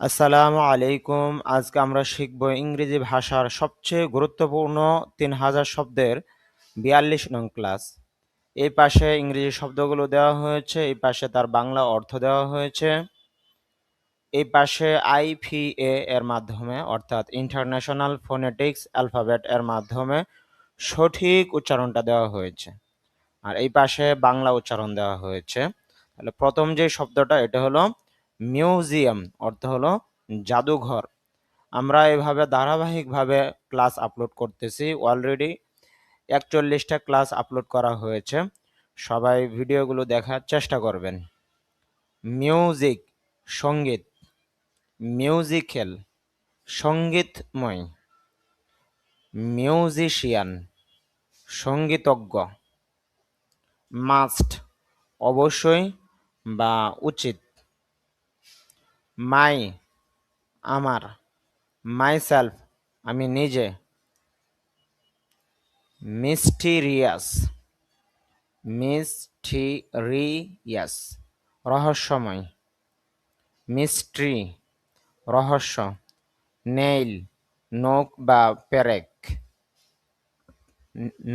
আসসালামু আলাইকুম। আজকে আমরা শিখব ইংরেজি ভাষার সবচেয়ে গুরুত্বপূর্ণ ৩০০০ শব্দের ৪২ নং ক্লাস। এই পাশে ইংরেজি শব্দগুলো দেওয়া হয়েছে, এই পাশে তার বাংলা অর্থ দেওয়া হয়েছে, এই পাশে আইপিএ এর মাধ্যমে অর্থাৎ ইন্টারন্যাশনাল ফোনেটিক্স অ্যালফাবেট এর মাধ্যমে সঠিক উচ্চারণটা দেওয়া হয়েছে, আর এই পাশে বাংলা উচ্চারণ দেওয়া হয়েছে। তাহলে প্রথম যে শব্দটা এটা হলো মিউজিয়াম, অর্থ হলো জাদুঘর। আমরা এভাবে ধারাবাহিকভাবে ক্লাস আপলোড করতেছি, অলরেডি ৪১টা ক্লাস আপলোড করা হয়েছে। সবাই ভিডিওগুলো দেখার চেষ্টা করবেন। মিউজিক সঙ্গীত, মিউজিক্যাল সঙ্গীতময়, মিউজিশিয়ান সঙ্গীতজ্ঞ, মাস্ট অবশ্যই বা উচিত, মাই আমার, মাইসেলফ আমি নিজে, মিস্টিরিয়াস মিস্টিরিয়াস রহস্যময়, মিস্ট্রি রহস্য, নেইল নখ বা পেরেক,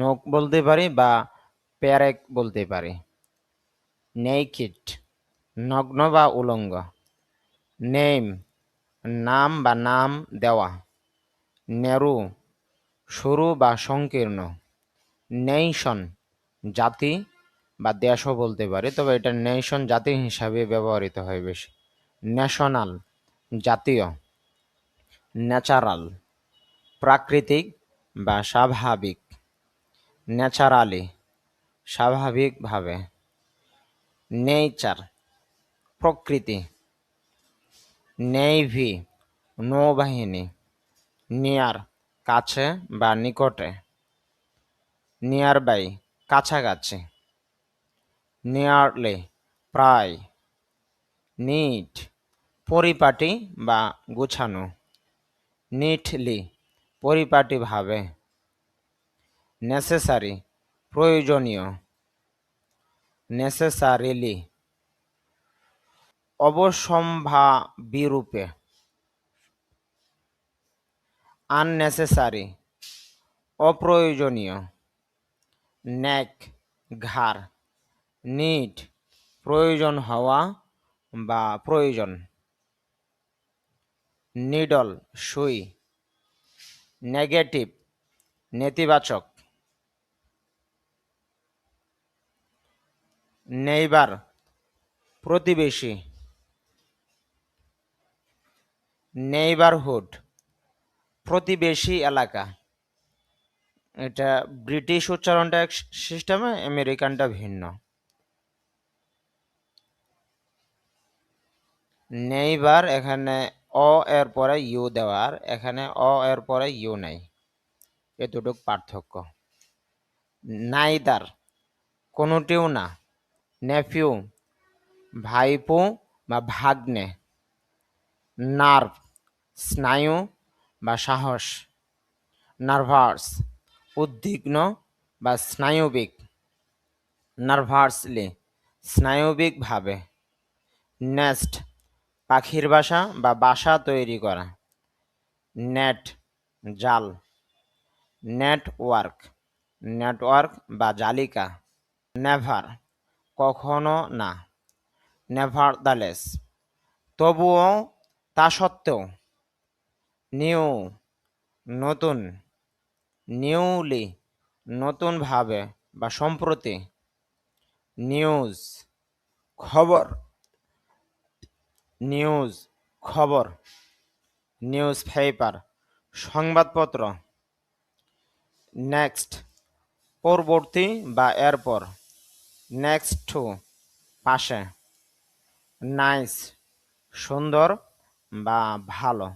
নখ বলতে পারি বা পেরেক বলতে পারি, নেইকিড নগ্ন বা উলঙ্গ, নেম নাম বা নাম দেওয়া, নেরু সরু বা সংকীর্ণ, নেশন জাতি বা দেশও বলতে পারি, তবে এটা নেশন জাতি হিসাবে ব্যবহৃত হয় বেশি। ন্যাশনাল জাতীয়, ন্যাচারাল প্রাকৃতিক বা স্বাভাবিক, ন্যাচারালি স্বাভাবিকভাবে, নেচার প্রকৃতি, নেভি নৌবাহিনী, নিয়ার কাছে বা নিকটে, নিয়ার বাই কাছাকাছি, নিয়ারলি প্রায়, নিট পরিপাটি বা গুছানো, নিটলি পরিপাটিভাবে, নেসেসারি প্রয়োজনীয়, নেসেসারিলি অবশ্যম্ভাবীরূপে, আননেসেসারি অপ্রয়োজনীয়, নেক ঘাড়, নিড প্রয়োজন হওয়া বা প্রয়োজন, নিডল সুই, নেগেটিভ নেতিবাচক, নেইবার প্রতিবেশী, নেইবারহুড প্রতিবেশী এলাকা। এটা ব্রিটিশ উচ্চারণটা এক সিস্টেমে, আমেরিকানটা ভিন্ন। নেইবার এখানে অ এর পরে ইউ দেওয়ার, এখানে অ এর পরে ইউ নাই, এতটুক পার্থক্য। নাইদার কোনোটিও না, নেফিউ ভাইপো বা ভাগ্নে, নার্ভ স্নায়ু বা সাহস, নার্ভাস উদ্বিগ্ন বা স্নায়বিক, নার্ভাসলি স্নায়বিকভাবে, নেস্ট পাখির বাসা বা বাসা তৈরি করা, নেট জাল, নেটওয়ার্ক নেটওয়ার্ক বা জালিকা, নেভার কখনো না, নেভারদালেস তবুও তা সত্ত্বেও, নিউ নতুন, নিউলি নতুনভাবে বা সম্প্রতি, নিউজ খবর, নিউজ খবর, নিউজ পেপার সংবাদপত্র, নেক্সট পরবর্তী বা এরপর, নেক্সট টু পাশে, নাইস সুন্দর বা ভালো।